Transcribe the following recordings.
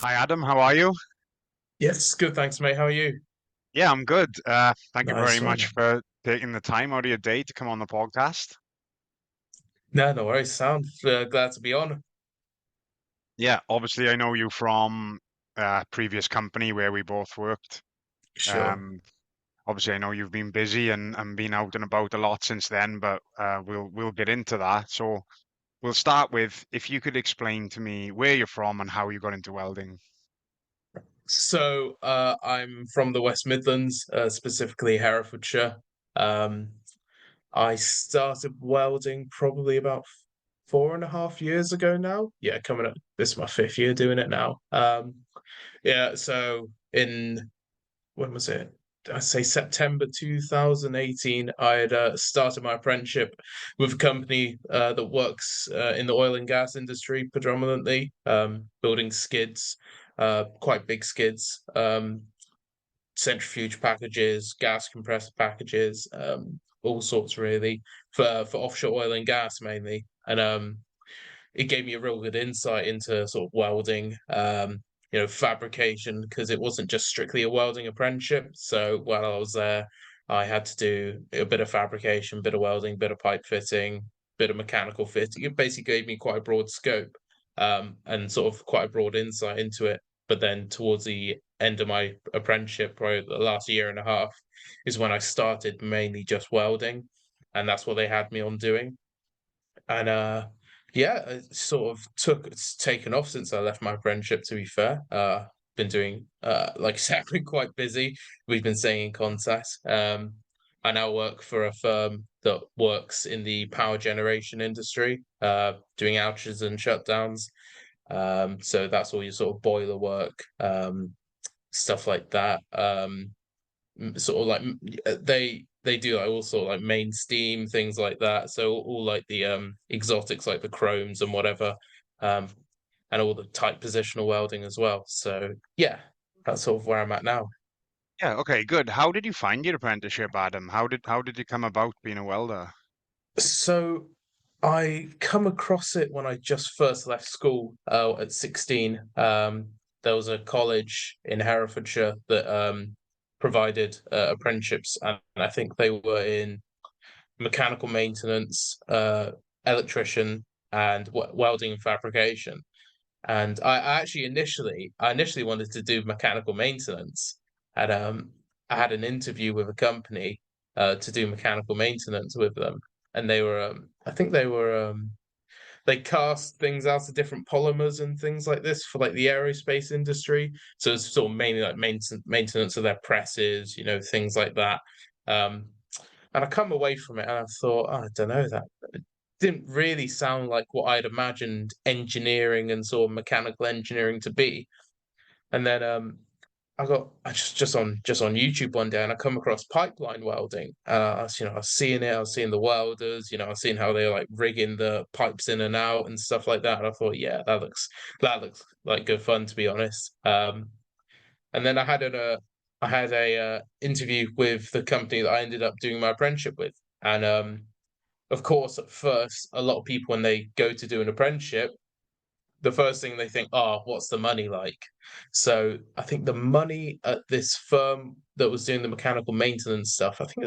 Hi Adam, how are you? Yes, good. Thanks, mate. How are you? Yeah, I'm good. Thank you very Nice much one. for taking the time out of your day to come on the podcast. No, no worries. Sound glad to be on. Yeah, obviously I know you from previous company where we both worked. Sure. Um, Obviously I know you've been busy and been out and about a lot since then, but we'll get into that. So we'll start with if you could explain to me where you're from and how you got into welding. I'm from the West Midlands, specifically Herefordshire. Um, I started welding probably about 4.5 years ago now. Yeah, coming up. This is my fifth year doing it now. Yeah. So in when was it? I say September 2018. I had started my apprenticeship with a company that works in the oil and gas industry predominantly, building skids, quite big skids, centrifuge packages, gas compressor packages, all sorts really for offshore oil and gas mainly. And it gave me a real good insight into sort of welding, fabrication, because it wasn't just strictly a welding apprenticeship. So while I was there, I had to do a bit of fabrication, bit of welding, bit of pipe fitting, bit of mechanical fitting. It basically gave me quite a broad scope, and sort of quite a broad insight into it. But then towards the end of my apprenticeship, probably the last year and a half, is when I started mainly just welding, and that's what they had me on doing. And yeah, it sort of it's taken off since I left my apprenticeship, to be fair. Been doing like I said, I've been quite busy. We've been staying in contact. I now work for a firm that works in the power generation industry, doing outages and shutdowns. So that's all your sort of boiler work, stuff like that. Sort of like they do like all sort of like main steam things like that. So all like the exotics like the chromes and whatever, um, and all the tight positional welding as well. So yeah, that's sort of where I'm at now. Yeah, okay, good. How did you find your apprenticeship, Adam? How did you come about being a welder? So I come across it when I just first left school at 16. There was a college in Herefordshire that provided apprenticeships, and I think they were in mechanical maintenance, electrician, and welding and fabrication. And I initially wanted to do mechanical maintenance. And I had an interview with a company to do mechanical maintenance with them, and I think they cast things out of different polymers and things like this for like the aerospace industry. So it's sort of mainly like maintenance of their presses, things like that. Um, and I come away from it and I thought, oh, I don't know, that didn't really sound like what I'd imagined engineering and sort of mechanical engineering to be. And then I just on YouTube one day and I come across pipeline welding. I was seeing it, I was seeing the welders, I was seeing how they're like rigging the pipes in and out and stuff like that. And I thought, yeah, that looks like good fun, to be honest. And then I had a interview with the company that I ended up doing my apprenticeship with. And of course, at first, a lot of people when they go to do an apprenticeship, the first thing they think, oh, what's the money like? So I think the money at this firm that was doing the mechanical maintenance stuff, I think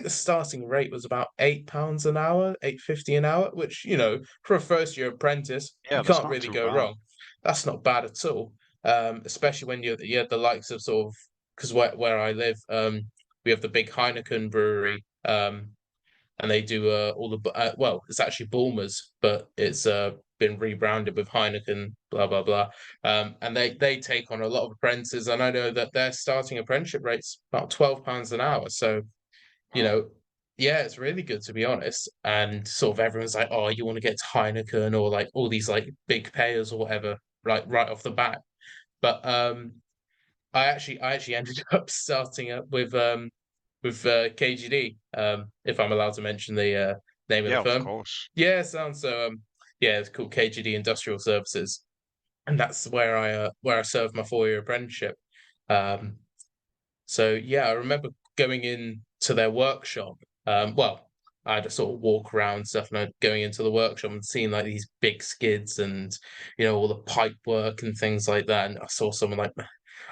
the starting rate was about £8 an hour, 8.50 an hour, which, for a first year apprentice, Yeah, you that's can't not really too go bad. wrong. That's not bad at all. Especially when you had the likes of sort of, because where I live, we have the big Heineken brewery, and they do all the well, it's actually Bulmers, but it's been rebranded with Heineken, blah blah blah. And they take on a lot of apprentices, and I know that their starting apprenticeship rates about £12 an hour. So you Oh, know, yeah, it's really good, to be honest. And sort of everyone's like, oh, you want to get to Heineken or like all these like big payers or whatever, like right off the bat. But I actually ended up starting up with KGD, if I'm allowed to mention the name of the yeah, of firm. course. Yeah, sounds so. Yeah, it's called KGD Industrial Services, and that's where I served my 4 year apprenticeship. Um, so yeah, I remember going in to their workshop. Well, I had to sort of walk around stuff, and I going into the workshop and seeing like these big skids and all the pipe work and things like that. And I saw someone like,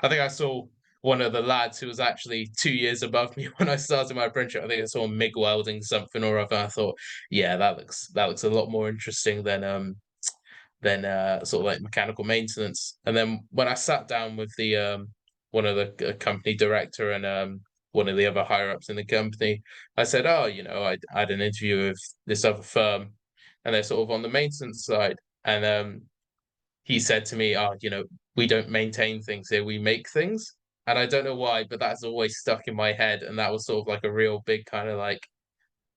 I think I saw one of the lads who was actually 2 years above me when I started my apprenticeship. I think I saw him MIG welding something or other. I thought, yeah, that looks a lot more interesting than sort of like mechanical maintenance. And then when I sat down with the one of the company director and one of the other higher ups in the company, I said, "Oh, I had an interview with this other firm, and they're sort of on the maintenance side." And he said to me, "Oh, we don't maintain things here; we make things." And I don't know why, but that's always stuck in my head, and that was sort of like a real big kind of like,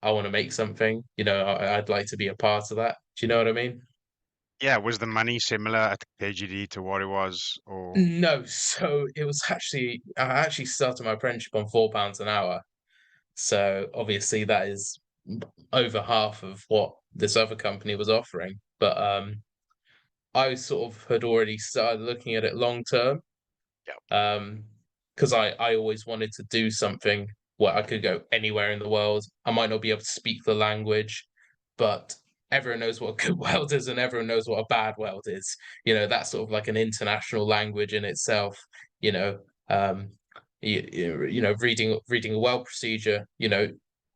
I want to make something. I'd like to be a part of that. Do you know what I mean? Yeah, was the money similar at KGD to what it was, or No, so it was actually I actually started my apprenticeship on £4 an hour. So obviously that is over half of what this other company was offering. But I sort of had already started looking at it long term. yeah, Because I always wanted to do something where I could go anywhere in the world. I might not be able to speak the language, but everyone knows what a good weld is and everyone knows what a bad weld is. That's sort of like an international language in itself. You know, um, reading a weld procedure.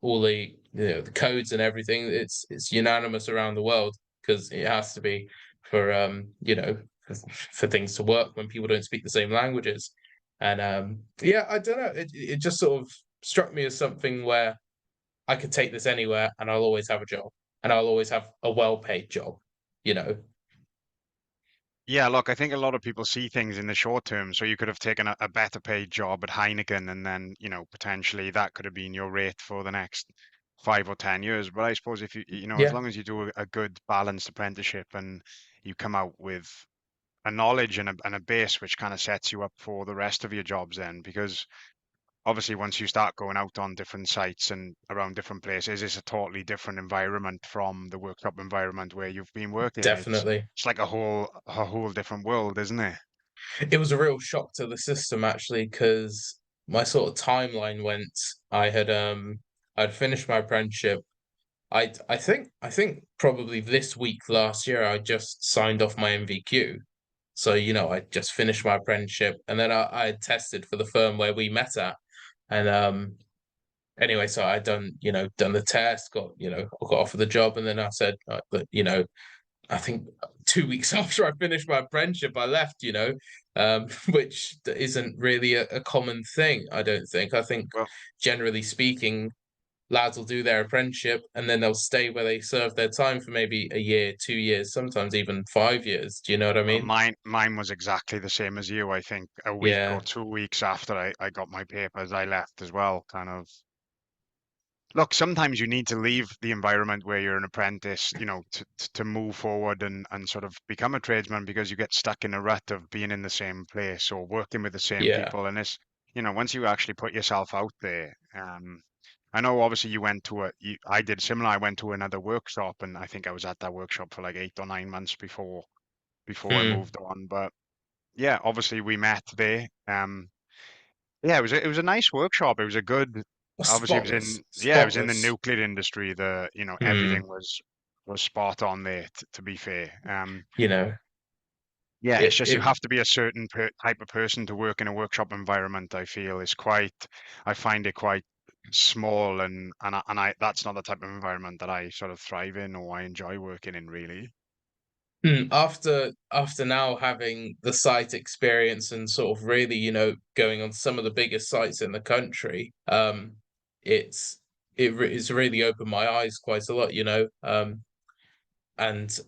All the codes and everything. It's unanimous around the world because it has to be for for things to work when people don't speak the same languages. And yeah, I don't know. It just sort of struck me as something where I could take this anywhere and I'll always have a job and I'll always have a well-paid job, you know. yeah. Look, I think a lot of people see things in the short term. So you could have taken a better paid job at Heineken, and then potentially that could have been your rate for the next 5 or 10 years. But I suppose if as Yeah, long as you do a good balanced apprenticeship and you come out with a knowledge and a base which kind of sets you up for the rest of your jobs, then because obviously once you start going out on different sites and around different places, it's a totally different environment from the workshop environment where you've been working. it's definitely. it's like a whole different world, isn't it? It was a real shock to the system actually, because my sort of timeline went, I'd finished my apprenticeship. I think probably this week last year I just signed off my MVQ. So, I just finished my apprenticeship and then I had tested for the firm where we met at. And anyway, so I done the test, I got offered the job, and then I said that, I think 2 weeks after I finished my apprenticeship, I left, which isn't really a common thing, I don't think. I think Well, generally speaking, lads will do their apprenticeship and then they'll stay where they serve their time for maybe a year, 2 years, sometimes even 5 years. Do you know what I well, mean? mine was exactly the same as you. I think a week or Yeah, 2 weeks after I got my papers, I left as well. Kind of. Look, sometimes you need to leave the environment where you're an apprentice, to move forward and sort of become a tradesman, because you get stuck in a rut of being in the same place or working with the same yeah. people. And once you actually put yourself out there, I know obviously I did similar. I went to another workshop, and I think I was at that workshop for like 8 or 9 months before I Mm. moved on. But yeah, obviously we met there. Yeah, it was a nice workshop. It was a good. Obviously, it was Spotless, in yeah, it was in the spotless. nuclear industry. Everything Mm. was spot on there. To be fair, You know, yeah, it's it just you it have to be a certain type of person to work in a workshop environment. I find it quite small, and that's not the type of environment that I sort of thrive in or I enjoy working in, really. after now having the site experience and sort of really, going on some of the biggest sites in the country, it's it's really opened my eyes quite a lot, and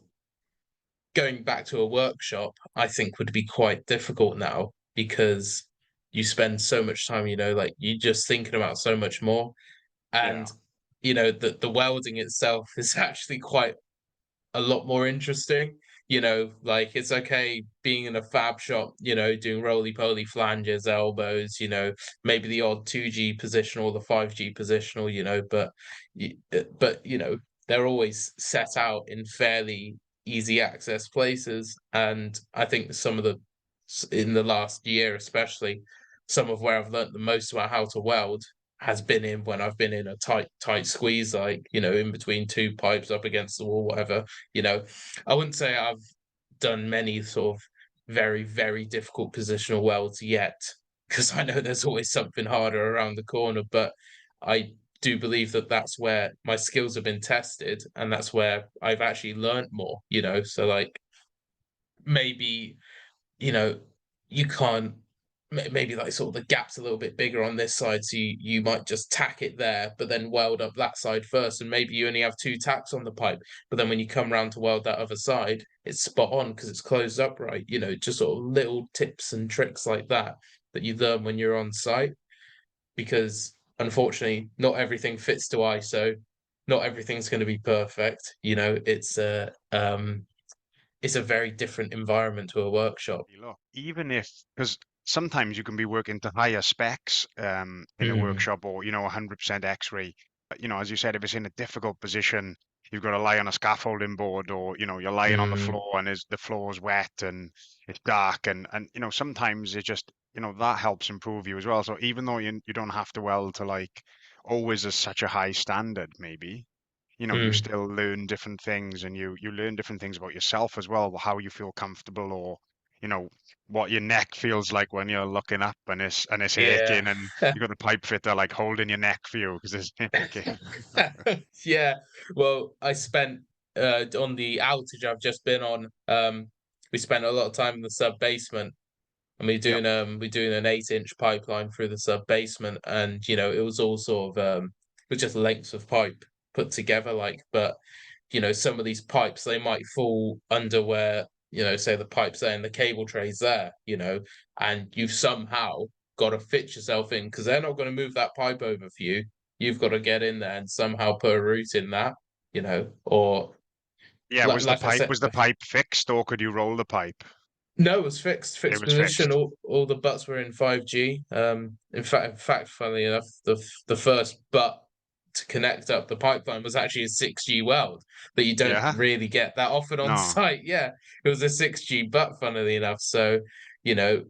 going back to a workshop, I think would be quite difficult now because you spend so much time, like you just thinking about so much more. Yeah, And the welding itself is actually quite a lot more interesting. Like it's okay being in a fab shop, doing roly-poly flanges, elbows, maybe the odd 2G position or the 5G positional, but they're always set out in fairly easy access places. And I think some of the in the last year, especially, some of where I've learnt the most about how to weld has been in when I've been in a tight squeeze, like, in between two pipes up against the wall, whatever. You know, I wouldn't say I've done many sort of very, very difficult positional welds yet, because I know there's always something harder around the corner, but I do believe that that's where my skills have been tested, and that's where I've actually learned more, so like maybe you know, you can't maybe like sort of the gap's a little bit bigger on this side, so you might just tack it there, but then weld up that side first, and maybe you only have two tacks on the pipe, but then when you come around to weld that other side, it's spot on because it's closed up right. Just sort of little tips and tricks like that that you learn when you're on site, because unfortunately, not everything fits to ISO. Not everything's going to be perfect. It's a very different environment to a workshop. Look, even if, because sometimes you can be working to higher specs in a Mm, workshop, or 100% X-ray. But as you said, if it's in a difficult position, you've got to lie on a scaffolding board, or you're lying on the mm, floor and the floor's wet and it's dark, and sometimes it just that helps improve you as well. So even though you don't have to weld to like always as such a high standard, maybe you mm. still learn different things, and you learn different things about yourself as well, how you feel comfortable, or you know what your neck feels like when you're looking up and it's Yeah. aching, and you got the pipe fitter like holding your neck for you because it's aching. Yeah. Well, I spent on the outage I've just been on, we spent a lot of time in the sub basement, and Yep. we're doing an 8-inch pipeline through the sub basement, and it was all sort of it was just lengths of pipe put together, like, but some of these pipes, they might fall under where, say the pipe's there and the cable tray's there, and you've somehow got to fit yourself in because they're not going to move that pipe over for you. You've got to get in there and somehow put a route in that, or Yeah, like I said, was the pipe fixed, or could you roll the pipe? no, it was It fixed was position. fixed. All the butts were in 5G. Funnily enough, the first butt to connect up the pipeline was actually a 6G weld that you don't Yeah. really get that often on No. site. Yeah, it was a 6G butt, funnily enough. So, you know,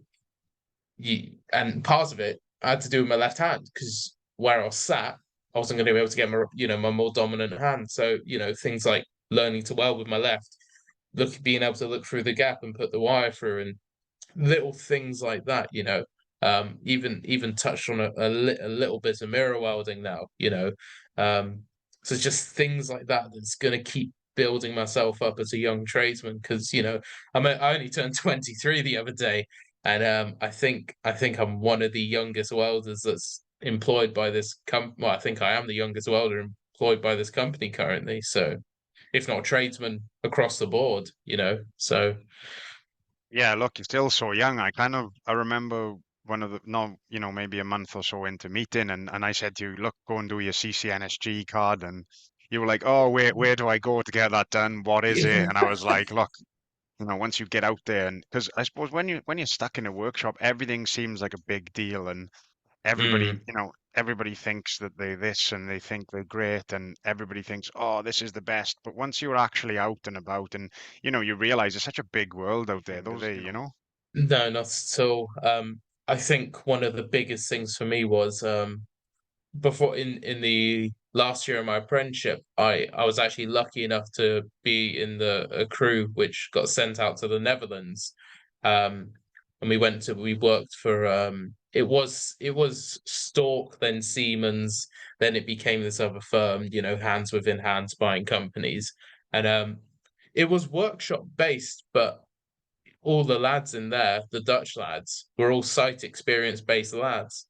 and part of it I had to do with my left hand because where I was sat, I wasn't going to be able to get my more dominant hand. So, things like learning to weld with my left, being able to look through the gap and put the wire through, and little things like that, even touched on a little bit of mirror welding now, so just things like that that's going to keep building myself up as a young tradesman, because I only turned 23 the other day, and I think I'm one of the youngest welders that's employed by this well, I think I am the youngest welder employed by this company currently, so if not tradesman across the board, so Yeah, look, you're still so young. I remember one of the, no, maybe a month or so into meeting, and I said to you, look, go and do your CCNSG card, and you were like, oh, where do I go to get that done? What is it? And I was like, look, once you get out there, and because I suppose when you're stuck in a workshop, everything seems like a big deal, and everybody, Mm. everybody thinks that they this and they think they're great, and everybody thinks, oh, this is the best. But once you're actually out and about, and you realize it's such a big world out there, No, not at all. I think one of the biggest things for me was before in the last year of my apprenticeship, I was actually lucky enough to be in the a crew which got sent out to the Netherlands, um, and we worked for it was Stork, then Siemens, then it became this other firm, hands within hands buying companies, and it was workshop based, but all the lads in there, the Dutch lads, were all site experience based lads,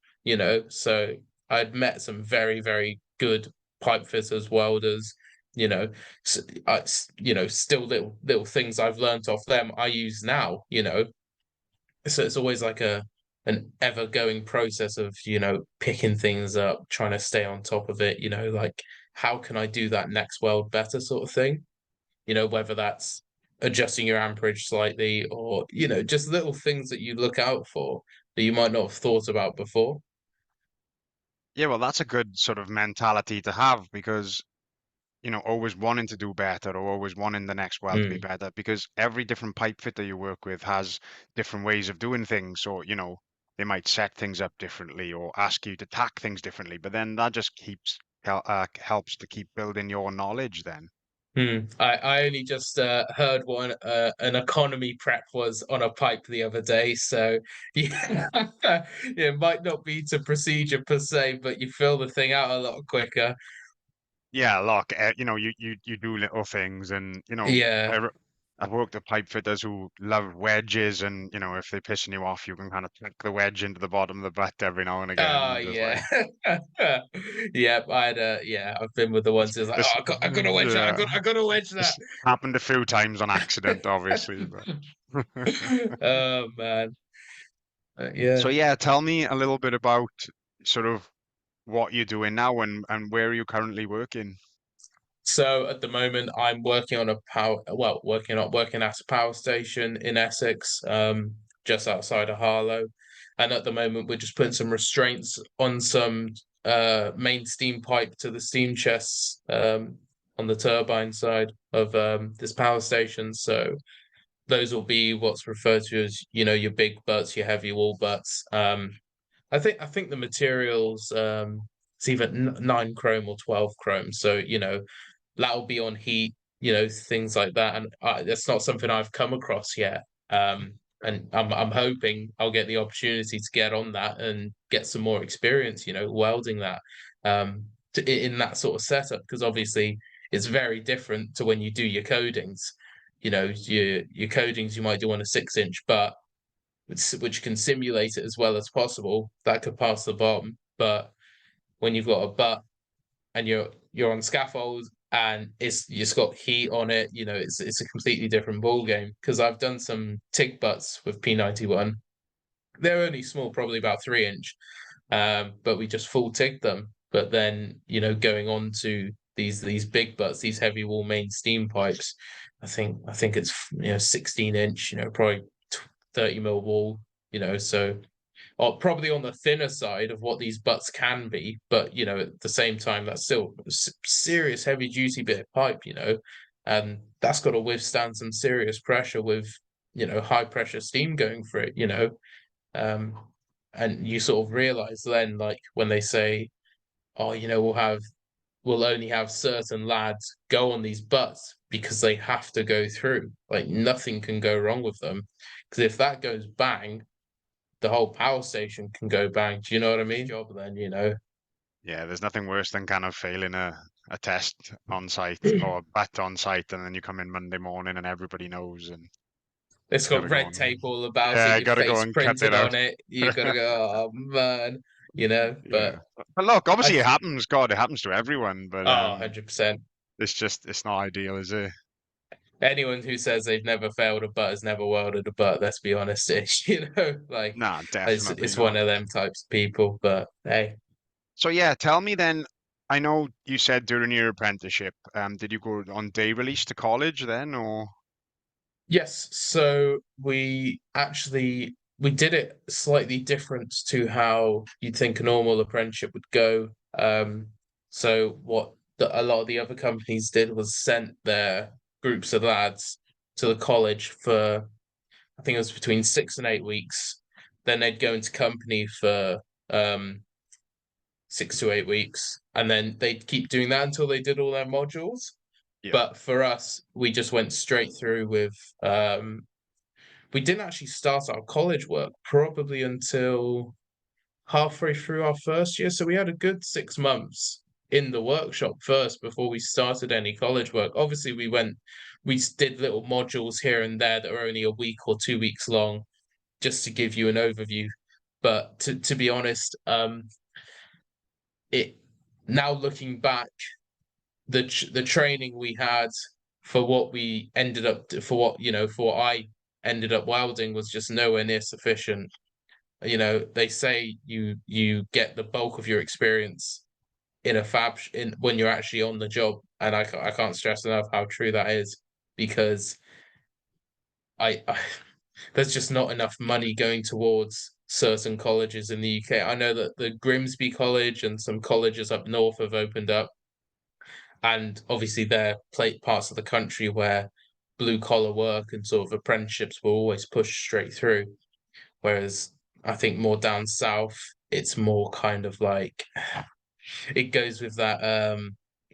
So I'd met some very, very good pipe fitters, welders, you know. Still little things I've learned off them I use now, So it's always like an ever going process of, picking things up, trying to stay on top of it, like how can I do that next weld better sort of thing, whether that's adjusting your amperage slightly or, just little things that you look out for that you might not have thought about before. Yeah, well, that's a good sort of mentality to have, because always wanting to do better, or always wanting the next well to be Mm, better, because every different pipe fitter you work with has different ways of doing things. So, they might set things up differently or ask you to tack things differently, but then that just helps to keep building your knowledge then. I only just heard what an economy prep was on a pipe the other day, so yeah, yeah, it might not be to procedure per se, but you fill the thing out a lot quicker. Yeah, look, you do little things, and Yeah. I've worked with pipe fitters who love wedges, and if they're pissing you off, you can kind of tuck the wedge into the bottom of the butt every now and Oh again, just yeah. like Yeah, I've been with the this, ones who's like, this, oh, I got to wedge that. yeah, I got to wedge that. this happened a few times on accident, obviously, but Oh man. Yeah. so yeah, tell me a little bit about sort of what you're doing now and where are you currently working? So at the moment, I'm working on working at a power station in Essex, just outside of Harlow. And at the moment, we're just putting some restraints on some main steam pipe to the steam chests on the turbine side of this power station. So those will be what's referred to as, your big butts, your heavy wall butts. I think the materials it's either 9 chrome or 12 chrome. So, that'll be on heat, things like that. And that's not something I've come across yet. And I'm hoping I'll get the opportunity to get on that and get some more experience, welding that in that sort of setup. Because obviously it's very different to when you do your codings. Your codings you might do on a 6-inch butt, which can simulate it as well as possible. That could pass the bomb. But when you've got a butt and you're on scaffold and it's got heat on it, it's a completely different ball game. Because I've done some TIG butts with P91. They're only small, probably about 3 inch, but we just full TIG them. But then going on to these big butts, these heavy wall main steam pipes, I think it's 16 inch, probably 30 mil wall, so or probably on the thinner side of what these butts can be, but at the same time, that's still serious heavy duty bit of pipe, and that's got to withstand some serious pressure with high pressure steam going through it, um, and you sort of realize then, like when they say, oh, we'll only have certain lads go on these butts because they have to go through, like nothing can go wrong with them, because if that goes bang, the whole power station can go bang. Do you know what I mean? Job then, Yeah, there's nothing worse than kind of failing a test on site or a bat on site, and then you come in Monday morning and everybody knows, and It's gotta got go red on. tape all about it, Yeah, your gotta go face and cut it printed out. on it. You gotta go, oh man, Yeah, but but look, I obviously it th- happens. God, it happens to everyone, but 100%. it's not ideal, is it? Anyone who says they've never failed a butt has never welded a butt, let's be honest, ish, like Nah, definitely it's one not. of them types of people, but hey. So yeah, tell me then. I know you said during your apprenticeship, did you go on day release to college then, or? Yes, so we did it slightly different to how you'd think a normal apprenticeship would go. So what a lot of the other companies did was sent their groups of lads to the college for I think it was between 6 and 8 weeks. Then they'd go into company for 6 to 8 weeks, and then they'd keep doing that until they did all their modules. Yeah. But for us, we just went straight through with we didn't actually start our college work probably until halfway through our first year. So we had a good 6 months in the workshop first before we started any college work. Obviously, we did little modules here and there that were only a week or 2 weeks long, just to give you an overview. But to be honest, it now looking back, the training we had for what we ended up for what for what I ended up welding was just nowhere near sufficient. They say you get the bulk of your experience in a fab in when you're actually on the job, and I can't stress enough how true that is, because I there's just not enough money going towards certain colleges in the UK. I know that the Grimsby College and some colleges up north have opened up, and obviously they're parts of the country where blue collar work and sort of apprenticeships were always pushed straight through. Whereas I think more down south, it's more kind of like it goes with that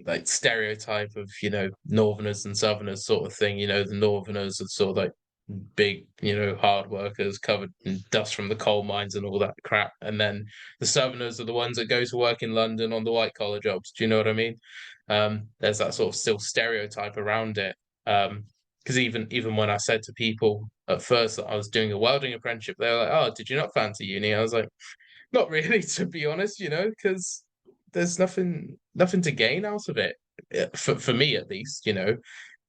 like stereotype of, northerners and southerners sort of thing. The northerners are sort of like big, hard workers covered in dust from the coal mines and all that crap. And then the southerners are the ones that go to work in London on the white collar jobs. Do you know what I mean? There's that sort of still stereotype around it. Because even when I said to people at first that I was doing a welding apprenticeship, they were like, "Oh, did you not fancy uni?" I was like, "Not really, to be honest, because there's nothing to gain out of it. For me at least,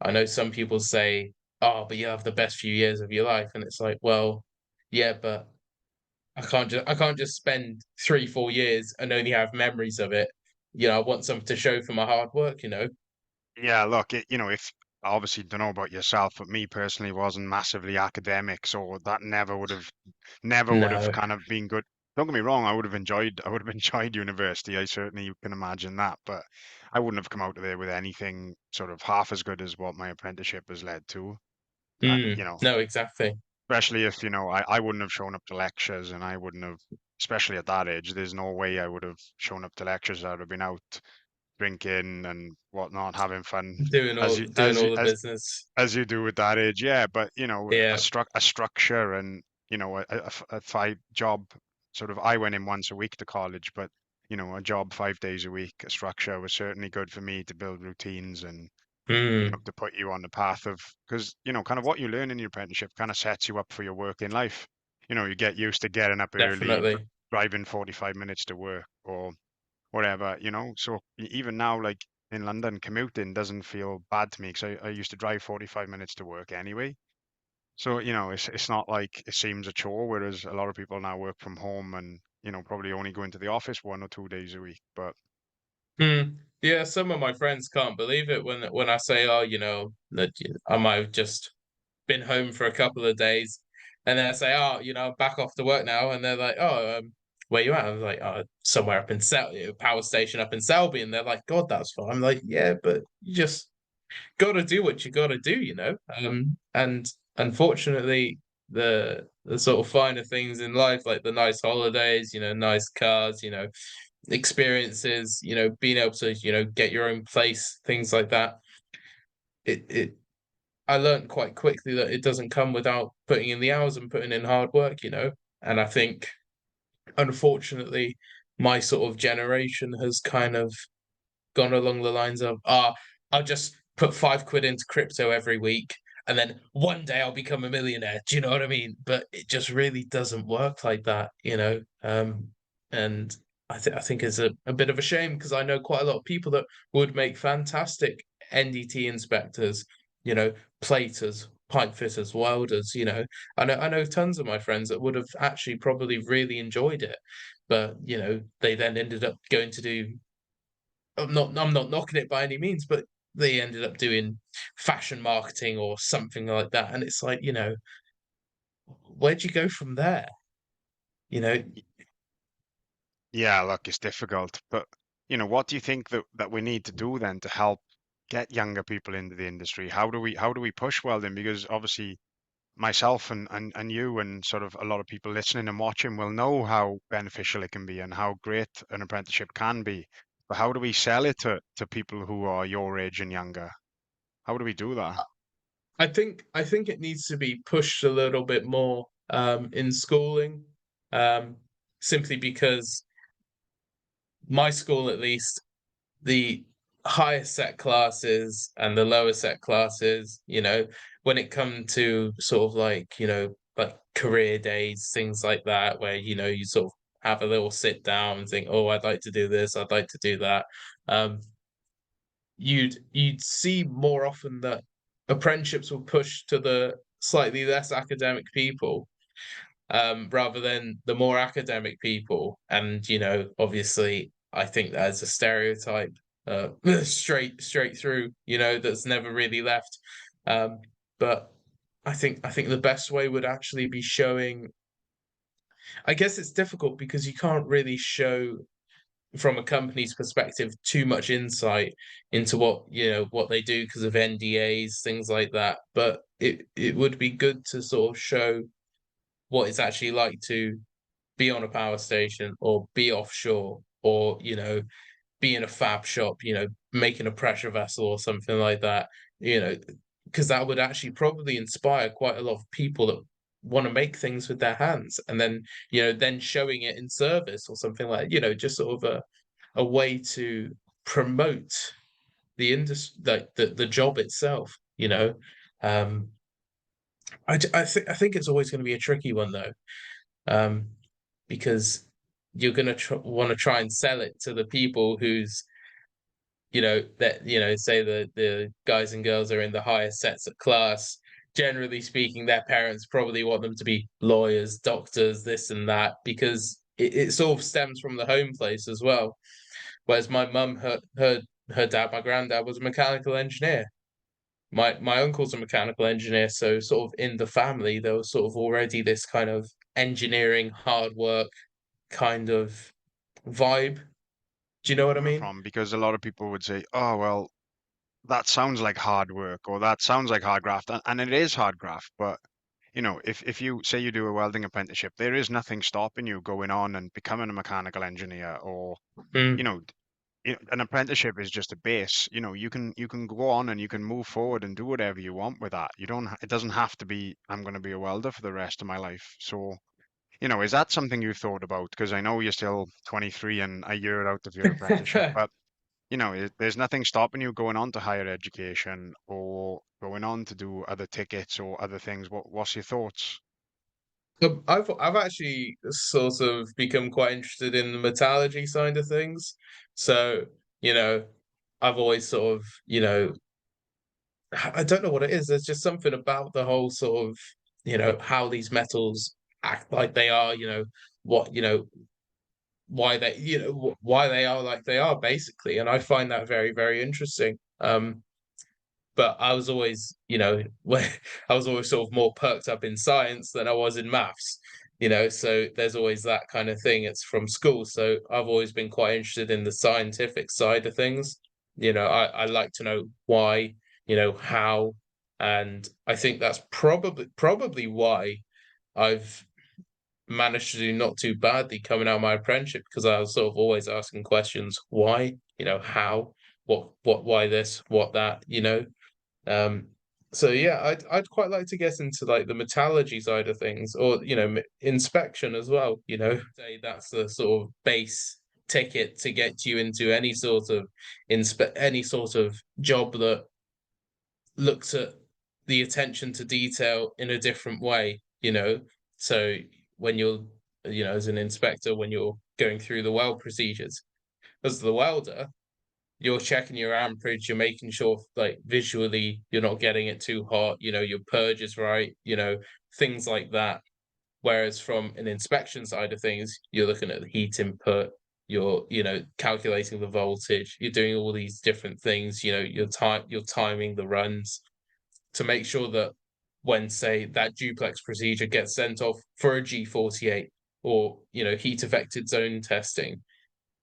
I know some people say, "Oh, but you have the best few years of your life," and it's like, well, yeah, but I can't just spend 3 4 years and only have memories of it. I want something to show for my hard work. Yeah, look, if I obviously don't know about yourself, but me personally wasn't massively academic, so that never would have No. kind of been good. Don't get me wrong, I would have enjoyed university. I certainly can imagine that, but I wouldn't have come out of there with anything sort of half as good as what my apprenticeship has led to. Mm, no, exactly. Especially if, I wouldn't have shown up to lectures and I wouldn't have, especially at that age, there's no way I would have shown up to lectures. I would have been out drinking and whatnot, having fun Doing as all you doing as you all the as business. as you do at that age. Yeah, but Yeah. a structure and a five job sort of. I went in once a week to college, but a job 5 days a week, a structure was certainly good for me to build routines and Mm, to put you on the path of, because kind of what you learn in your apprenticeship kind of sets you up for your work in life. You get used to getting up early, definitely. driving 45 minutes to work or whatever. So even now, like in London, commuting doesn't feel bad to me because I used to drive 45 minutes to work anyway. So it's not like it seems a chore, whereas a lot of people now work from home and probably only go into the office 1 or 2 days a week. But Mm. Yeah, some of my friends can't believe it when I say, "Oh, that I might have just been home for a couple of days," and then I say, "Oh, I'm back off to work now," and they're like, "Oh, where you at?" I was like, "Oh, somewhere up in power station up in Selby," and they're like, "God, that's far." I'm like, "Yeah, but you just got to do what you got to do." And unfortunately, the sort of finer things in life, like the nice holidays, nice cars, experiences, being able to, get your own place, things like that. It I learned quite quickly that it doesn't come without putting in the hours and putting in hard work. And I think, unfortunately, my sort of generation has kind of gone along the lines of, I'll just put 5 quid into crypto every week and then one day I'll become a millionaire. Do you know what I mean? But it just really doesn't work like that. And I think it's a bit of a shame because I know quite a lot of people that would make fantastic NDT inspectors, you know, platers, pipe fitters, welders. I know tons of my friends that would have actually probably really enjoyed it. But they then ended up going to do I'm not knocking it by any means, but they ended up doing fashion marketing or something like that. And it's like, where'd you go from there? You know, yeah, look, it's difficult. But what do you think that we need to do then to help get younger people into the industry? How do we push welding? Because obviously myself and you and sort of a lot of people listening and watching will know how beneficial it can be and how great an apprenticeship can be. But how do we sell it to people who are your age and younger? How do we do that? I think it needs to be pushed a little bit more in schooling, um, simply because my school, at least, the higher set classes and the lower set classes, when it come to sort of like career days, things like that, where you sort of have a little sit down and think, oh, I'd like to do this, I'd like to do that. Um, you'd see more often that apprenticeships were pushed to the slightly less academic people, rather than the more academic people. And obviously, I think there's a stereotype, straight through, that's never really left. But I think the best way would actually be showing. I guess it's difficult because you can't really show from a company's perspective too much insight into what they do because of NDAs, things like that. But it would be good to sort of show what it's actually like to be on a power station or be offshore or, be in a fab shop, making a pressure vessel or something like that, you know, because that would actually probably inspire quite a lot of people that want to make things with their hands, and then, then showing it in service or something like, just sort of a way to promote the industry, like the job itself, Um, I think it's always going to be a tricky one though, um, because you're going to want to try and sell it to the people who's, that, say the guys and girls are in the higher sets of class. Generally speaking, their parents probably want them to be lawyers, doctors, this and that, because it sort of stems from the home place as well. Whereas my mum, her dad, my granddad was a mechanical engineer. My uncle's a mechanical engineer, so sort of in the family there was sort of already this kind of engineering, hard work kind of vibe. Do you know what I Coming mean? from, because a lot of people would say, oh, well, that sounds like hard work or that sounds like hard graft. And it is hard graft. But, if you say you do a welding apprenticeship, there is nothing stopping you going on and becoming a mechanical engineer or, you Mm. know, an apprenticeship is just a base. You can go on and you can move forward and do whatever you want with that. You don't, it doesn't have to be, I'm going to be a welder for the rest of my life. So, is that something you thought about? Because I know you're still 23 and a year out of your apprenticeship, but there's nothing stopping you going on to higher education or going on to do other tickets or other things. What's your thoughts? I've actually sort of become quite interested in the metallurgy side of things. So, you know, I've always sort of, I don't know what it is. There's just something about the whole sort of, how these metals act like they are, what, why they, why they are like they are basically. And I find that very, very interesting. But I was always, where I was always sort of more perked up in science than I was in maths, so there's always that kind of thing. It's from school. So I've always been quite interested in the scientific side of things. I like to know why, how, and I think that's probably why I've managed to do not too badly coming out of my apprenticeship, because I was sort of always asking questions, why, how, why this, what that, um, so yeah, I'd quite like to get into like the metallurgy side of things, or inspection as well. Say that's the sort of base ticket to get you into any sort of any sort of job that looks at the attention to detail in a different way. So when you're, as an inspector, when you're going through the weld procedures, as the welder, you're checking your amperage, you're making sure like visually you're not getting it too hot, your purge is right, things like that. Whereas from an inspection side of things, you're looking at the heat input, you're, calculating the voltage, you're doing all these different things, you're timing the runs to make sure that when, say, that duplex procedure gets sent off for a G48, or, heat affected zone testing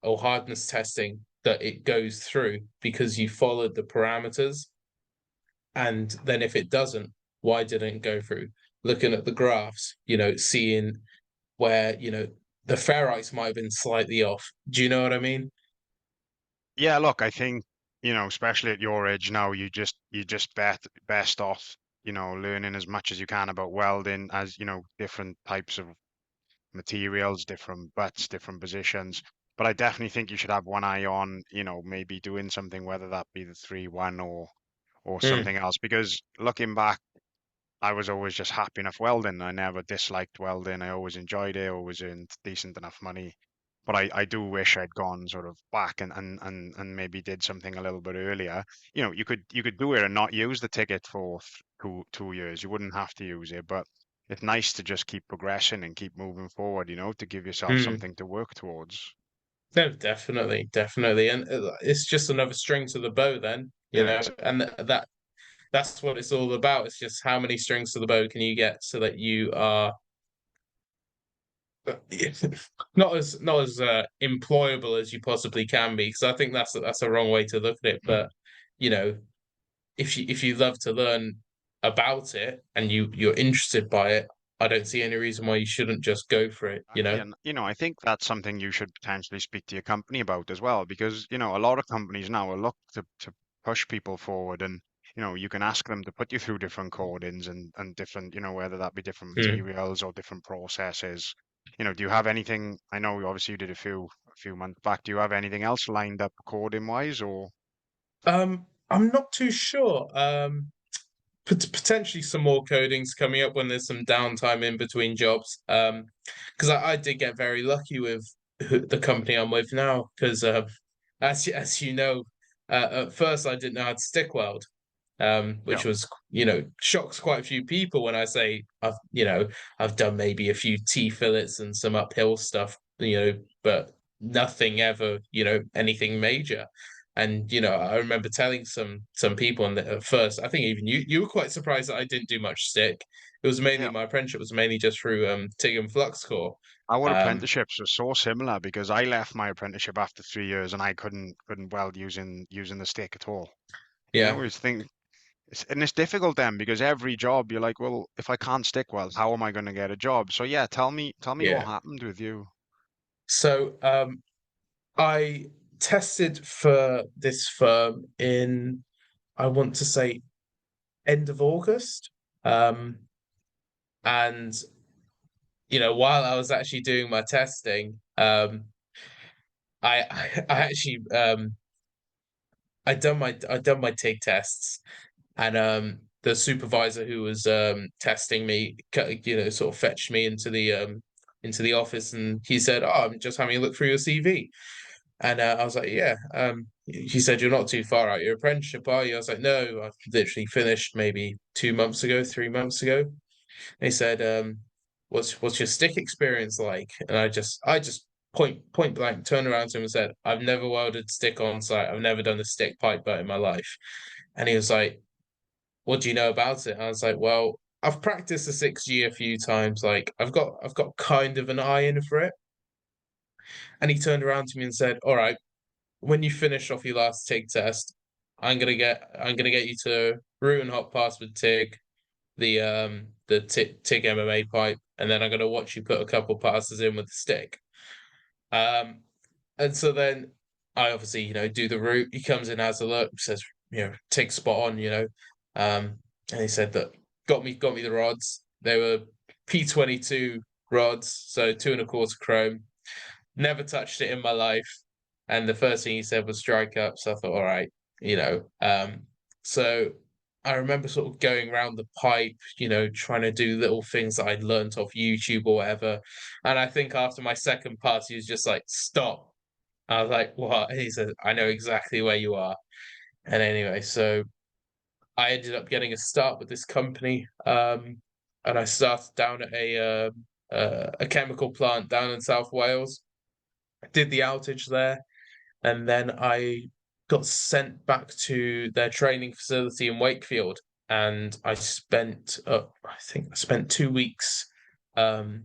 or hardness testing, that it goes through because you followed the parameters. And then if it doesn't, why didn't it go through? Looking at the graphs, seeing where, the ferrites might have been slightly off. Do you know what I mean? Yeah, look, I think, especially at your age now, you just best off, learning as much as you can about welding as, different types of materials, different butts, different positions. But I definitely think you should have one eye on, maybe doing something, whether that be the 3-1 or Mm. something else. Because looking back, I was always just happy enough welding. I never disliked welding. I always enjoyed it, always earned decent enough money. But I do wish I'd gone sort of back and maybe did something a little bit earlier. You could do it and not use the ticket for 2 years. You wouldn't have to use it, but it's nice to just keep progressing and keep moving forward, to give yourself Mm. something to work towards. No, definitely, definitely, and it's just another string to the bow, then, Yeah, and that's what it's all about. It's just how many strings to the bow can you get so that you are not as employable as you possibly can be. Because I think that's a wrong way to look at it. But you know, if you love to learn about it and you're interested by it, I don't see any reason why you shouldn't just go for it, you Exactly. know? And, I think that's something you should potentially speak to your company about as well, because, a lot of companies now will look to push people forward and, you can ask them to put you through different codings and different, whether that be different Mm. materials or different processes. Do you have anything? I know obviously you did a few months back. Do you have anything else lined up coding wise or? I'm not too sure. Potentially some more codings coming up when there's some downtime in between jobs. Because I did get very lucky with the company I'm with now. Because as you know, at first I didn't know how to stick weld, Yeah. which was shocks quite a few people when I say I've done maybe a few T fillets and some uphill stuff, but nothing ever anything major. And I remember telling some people, and at first, I think even you were quite surprised that I didn't do much stick. It was mainly Yeah. my apprenticeship was mainly just through TIG and flux core. Our Um, apprenticeships are so similar because I left my apprenticeship after 3 years and I couldn't weld using the stick at all. yeah, It's thing and it's difficult then because every job you're like, well, if I can't stick weld, how am I going to get a job? So yeah, tell me what yeah. happened with you. So I tested for this firm in I want to say end of August. Um, and while I was actually doing my testing, I actually I done my TIG tests, and the supervisor who was testing me, sort of fetched me into the office, and he said, "Oh, I'm just having a look through your CV." And I was like, "Yeah." He said, "You're not too far out your apprenticeship, are you?" I was like, "No, I've literally finished maybe 2 months ago, 3 months ago." And he said, "What's your stick experience like?" And I just point blank turned around to him and said, "I've never welded stick on site. I've never done a stick pipe butt in my life." And he was like, "What do you know about it?" And I was like, "Well, I've practiced the 6G a few times. Like I've got kind of an eye in for it." And he turned around to me and said, "All right, when you finish off your last TIG test, I'm gonna get you to root and hot pass with TIG, the TIG MMA pipe, and then I'm gonna watch you put a couple passes in with the stick." Um, and so then I obviously do the route. He comes in, has a look, says TIG spot on, and he said that got me the rods. They were P22 rods, so 2 1/4 chrome. Never touched it in my life. And the first thing he said was strike up. So I thought, all right, you know. So I remember sort of going around the pipe, trying to do little things that I'd learnt off YouTube or whatever. And I think after my second pass, he was just like, stop. I was like, what? And he said, I know exactly where you are. And anyway, so I ended up getting a start with this company. And I started down at a chemical plant down in South Wales. Did the outage there, and then I got sent back to their training facility in Wakefield, and I think I spent 2 weeks um,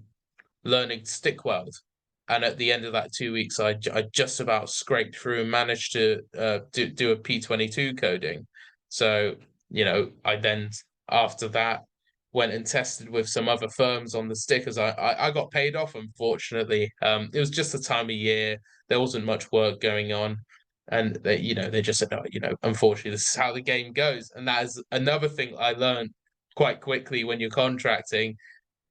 learning stick weld. And at the end of that 2 weeks, I just about scraped through and managed to do a P22 coding. So, I then, after that, went and tested with some other firms on the stickers. I got paid off, unfortunately. It was just the time of year. There wasn't much work going on. And they just said, oh, unfortunately, this is how the game goes. And that is another thing I learned quite quickly when you're contracting.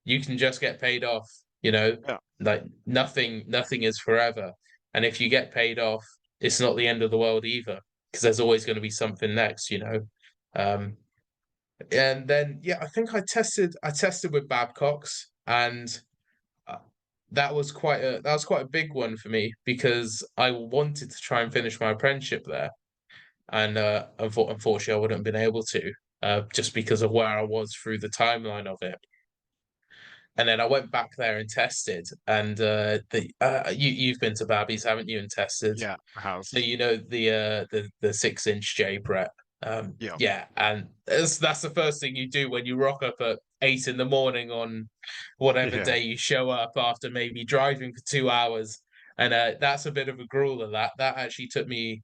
You can just get paid off, Yeah. like nothing is forever. And if you get paid off, it's not the end of the world either, because there's always going to be something next. Um, and then yeah, I think I tested with Babcock's, and uh, that was quite a big one for me because I wanted to try and finish my apprenticeship there, and unfortunately I wouldn't have been able to, just because of where I was through the timeline of it. And then I went back there and tested, and you've been to Babby's, haven't you, and tested? Yeah, I have. So the 6-inch J prep. Yeah. Yeah, and that's the first thing you do when you rock up at 8 in the morning on whatever Yeah. day you show up after maybe driving for 2 hours. And that's a bit of a grueler. That actually took me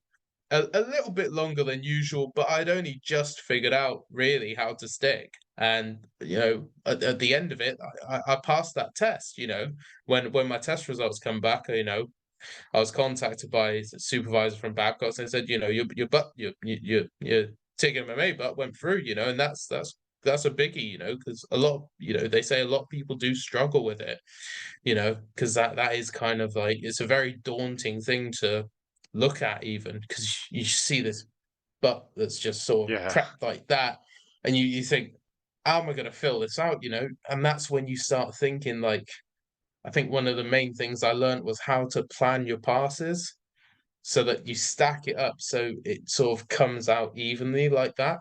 a little bit longer than usual, but I'd only just figured out really how to stick. And at the end of it, I passed that test. When my test results come back, I was contacted by a supervisor from Babcock, and they said, your butt, your TIG MMA butt went through, and that's a biggie, because they say a lot of people do struggle with it, because that is kind of like, it's a very daunting thing to look at, even because you see this butt that's just sort of Yeah. prepped like that, and you think, how am I going to fill this out, and that's when you start thinking, like, I think one of the main things I learned was how to plan your passes so that you stack it up so it sort of comes out evenly like that.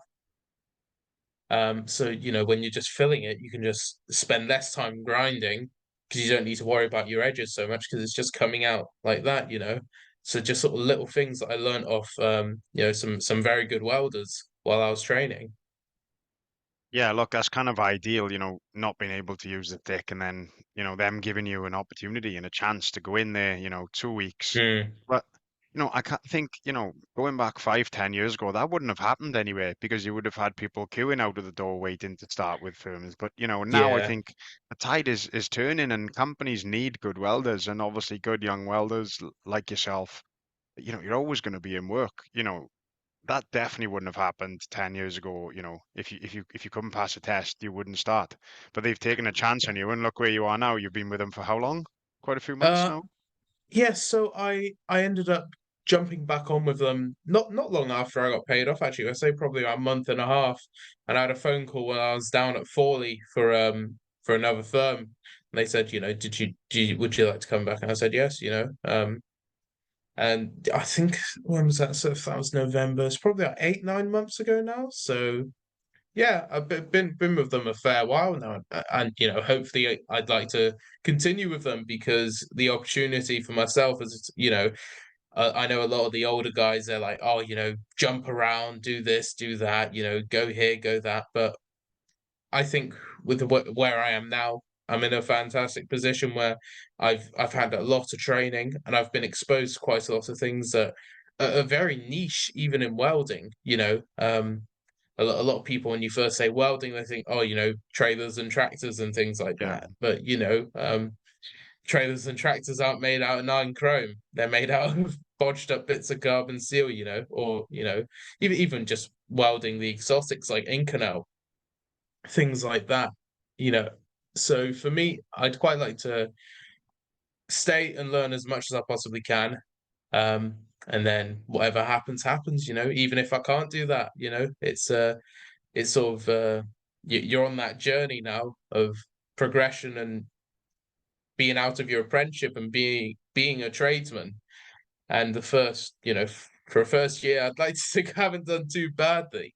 So when you're just filling it, you can just spend less time grinding because you don't need to worry about your edges so much because it's just coming out like that. So just sort of little things that I learned off some very good welders while I was training. Yeah, look, that's kind of ideal, not being able to use the dick and then, them giving you an opportunity and a chance to go in there, 2 weeks. Mm, But, I can't think, going back 5, 10 years ago, that wouldn't have happened anyway because you would have had people queuing out of the door waiting to start with firms. But, now I yeah. think the tide is turning and companies need good welders and obviously good young welders like yourself. You're always going to be in work. That definitely wouldn't have happened 10 years ago. If you couldn't pass a test, you wouldn't start. But they've taken a chance on you, and look where you are now. You've been with them for how long? Quite a few months Uh, now. Yeah, so I ended up jumping back on with them not long after I got paid off, actually. I'd say probably about a month and a half. And I had a phone call when I was down at Forley for another firm. And they said, would you like to come back? And I said yes. And I think, when was that? So if that was November, it's probably like 8, 9 months ago now. So yeah, I've been with them a fair while now, and hopefully I'd like to continue with them because the opportunity for myself is, I know a lot of the older guys, they're like, oh, jump around, do this, do that, go here, go that. But I think with where I am now, I'm in a fantastic position where I've had a lot of training and I've been exposed to quite a lot of things that are very niche, even in welding. A lot of people, when you first say welding, they think, oh, trailers and tractors and things like Yeah, that. But trailers and tractors aren't made out of nine chrome. They're made out of bodged up bits of carbon steel, or even just welding the exotics like Inconel, things like that. You know. So for me, I'd quite like to stay and learn as much as I possibly can. And then whatever happens, happens, even if I can't do that, it's sort of you're on that journey now of progression and being out of your apprenticeship and being a tradesman. And the first, for a first year, I'd like to think I haven't done too badly.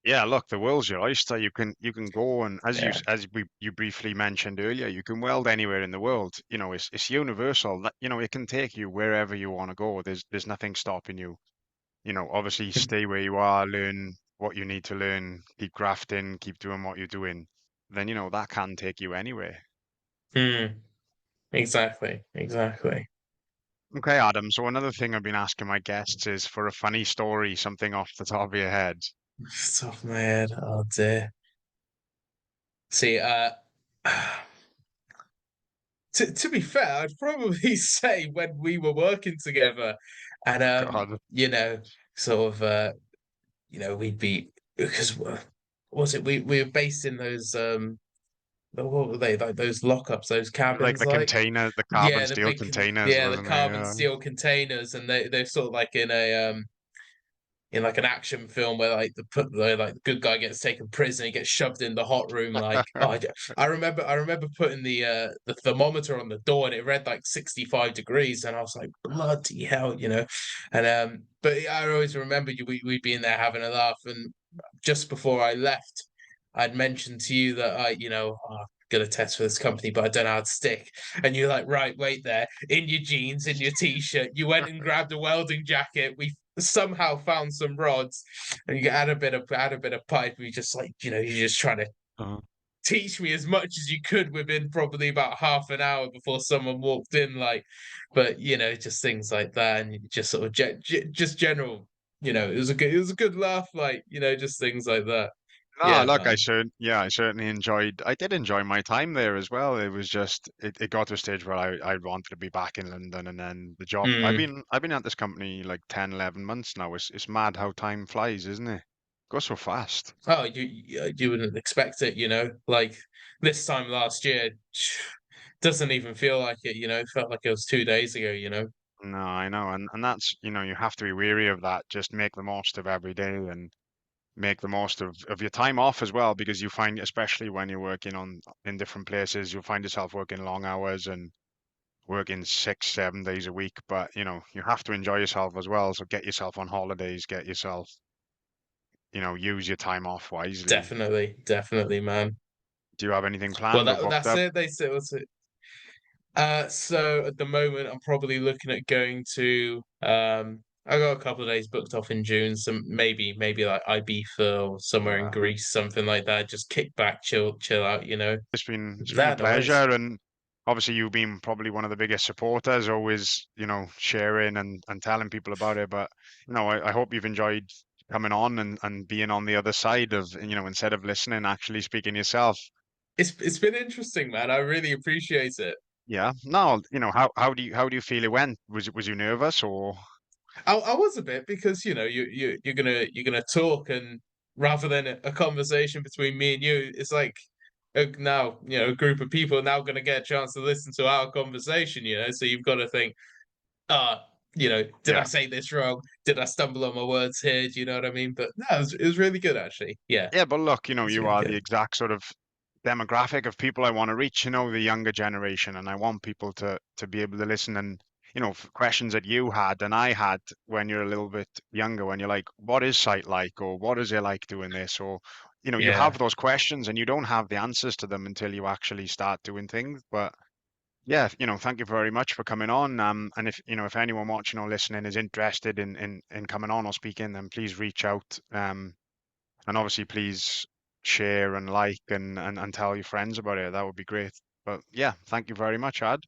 yeah. Look, the world's your oyster. You can go and Yeah. you briefly mentioned earlier, you can weld anywhere in the world. It's universal. It can take you wherever you want to go. There's nothing stopping you. Obviously stay where you are, learn what you need to learn, keep grafting, keep doing what you're doing. Then, that can take you anywhere. Hmm. Exactly. Exactly. Okay, Adam. So another thing I've been asking my guests is for a funny story, something off the top of your head. Off the top of my head. Oh dear. See, to be fair, I'd probably say when we were working together, and God, sort of we'd be, because was it, we were based in those what were they, like those lockups, those like cabins, the like, container, the carbon yeah, steel containers, the wasn't they? carbon steel containers, and they're sort of like in like an action film where like the good guy gets taken prisoner, he gets shoved in the hot room. Like, oh, I remember putting the thermometer on the door and it read like 65 degrees, and I was like, bloody hell. And but I always remember we'd be in there having a laugh, and just before I left, I'd mentioned to you that I got a test for this company, but I don't know how to stick. And you're like, right, wait there, in your jeans, in your t-shirt. You went and grabbed a welding jacket. We somehow found some rods, and you add a bit of pipe. We just, like, you're just trying to Uh, teach me as much as you could within probably about half an hour before someone walked in. Like, but just things like that, and just sort of just general. It was a good laugh. Like, just things like that. No, Yeah, look, man. I certainly enjoyed. I did enjoy my time there as well. It was just, it got to a stage where I wanted to be back in London, and then the job. Mm. I've been at this company like 10, 11 months now. It's mad how time flies, isn't it? Goes so fast. Oh, you wouldn't expect it, like this time last year doesn't even feel like it, it felt like it was 2 days ago. No, I know, and that's, you have to be weary of that. Just make the most of every day and make the most of your time off as well, because you find, especially when you're working in different places, you'll find yourself working long hours and working 6, 7 days a week. But you have to enjoy yourself as well. So get yourself on holidays, get yourself, use your time off wisely. Definitely, definitely, man. Do you have anything Well, planned or that booked that's up? it. They said what's it? So at the moment, I'm probably looking at going to. I got a couple of days booked off in June. So maybe like Ibiza or somewhere in Yeah. Greece, something like that. Just kick back, chill out. It's been a That noise. pleasure, and obviously you've been probably one of the biggest supporters, always, sharing and telling people about it. But I hope you've enjoyed coming on and being on the other side of, instead of listening, actually speaking yourself. It's been interesting, man. I really appreciate it. Yeah. No, how do you feel it went? Was you nervous or? I was a bit because you're gonna talk, and rather than a conversation between me and you, it's like now a group of people are now gonna get a chance to listen to our conversation. So you've got to think, uh, did I Yeah. say this wrong? Did I stumble on my words here? Do you know what I mean? But no, it was really good actually. Yeah, Yeah, but look, it's you really are the good. exact sort of demographic of people I want to reach, the younger generation, and I want people to be able to listen and, questions that you had and I had when you're a little bit younger, when you're like, what is sight like, or what is it like doing this, or, you Yeah. have those questions and you don't have the answers to them until you actually start doing things. But yeah, thank you very much for coming on. And if anyone watching or listening is interested in coming on or speaking, then please reach out. And obviously, please share and like and tell your friends about it. That would be great. But yeah, thank you very much, Ad.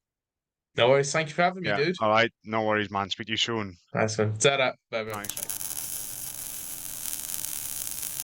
No worries. Thank you for having me, Yeah. dude. All right. No worries, man. Speak to you soon. Nice one. Ta-da. Bye bye. Nice.